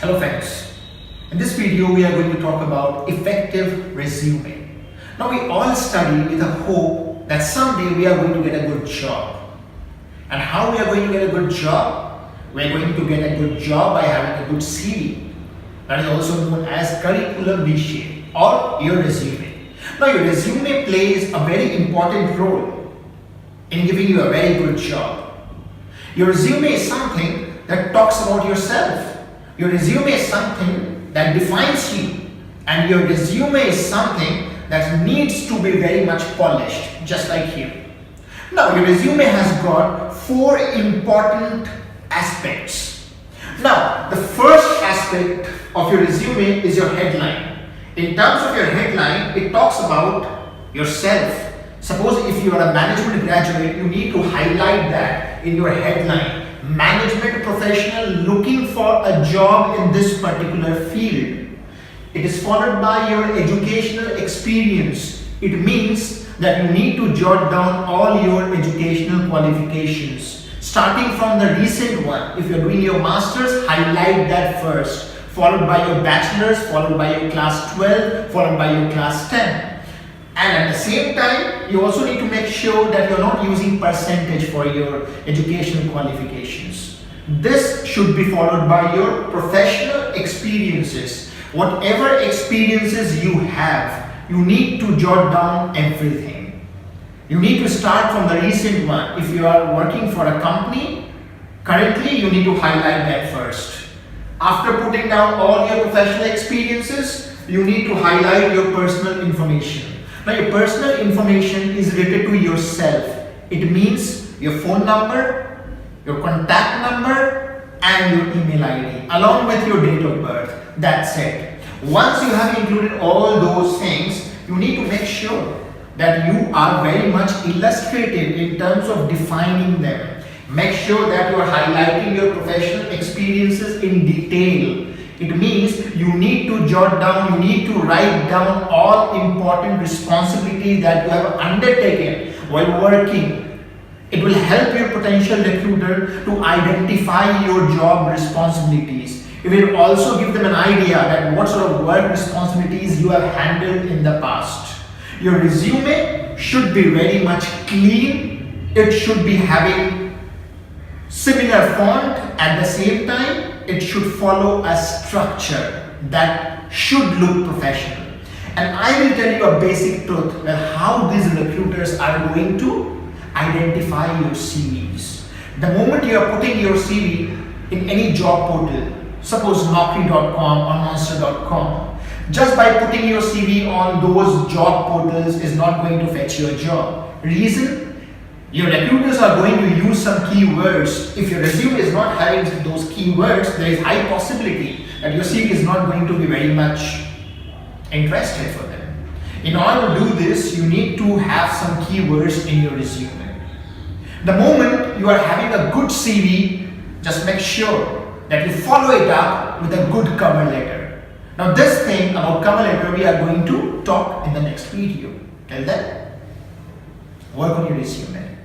Hello friends, in this video we are going to talk about effective resume. Now we all study with a hope that someday we are going to get a good job. And how we are going to get a good job? We are going to get a good job by having a good CV. That is also known as curriculum vitae or your resume. Now your resume plays a very important role in giving you a very good job. Your resume is something that talks about yourself. Your resume is something that defines you, and your resume is something that needs to be very much polished, just like you. Now, your resume has got four important aspects. Now, the first aspect of your resume is your headline. In terms of your headline, it talks about yourself. Suppose if you are a management graduate, you need to highlight that in your headline. Management professional looking for a job in this particular field. It is followed by your educational experience. It means that you need to jot down all your educational qualifications. Starting from the recent one, if you are doing your masters, highlight that first. Followed by your bachelor's, followed by your class 12, followed by your class 10. And at the same time, you also need to make sure that you're not using percentage for your educational qualifications. This should be followed by your professional experiences. Whatever experiences you have, you need to jot down everything. You need to start from the recent one. If you are working for a company, currently you need to highlight that first. After putting down all your professional experiences, you need to highlight your personal information. Now your personal information is related to yourself. It means your phone number, your contact number and your email ID along with your date of birth. That's it. Once you have included all those things, you need to make sure that you are very much illustrative in terms of defining them. Make sure that you are highlighting your professional experiences in detail. It means you need to jot down, you need to write down all important responsibilities that you have undertaken while working. It will help your potential recruiter to identify your job responsibilities. It will also give them an idea that what sort of work responsibilities you have handled in the past. Your resume should be very much clean. It should be having similar font. At the same time, it should follow a structure that should look professional. And I will tell you a basic truth that how these recruiters are going to identify your CVs. The moment you are putting your CV in any job portal, suppose Naukri.com or Monster.com, just by putting your CV on those job portals is not going to fetch you a job. Reason? Your recruiters are going to use some keywords. If your resume is not having those keywords, there is high possibility that your CV is not going to be very much interested for them. In order to do this, you need to have some keywords in your resume. The moment you are having a good CV, just make sure that you follow it up with a good cover letter. Now this thing about cover letter we are going to talk in the next video. Till then, work on your resume.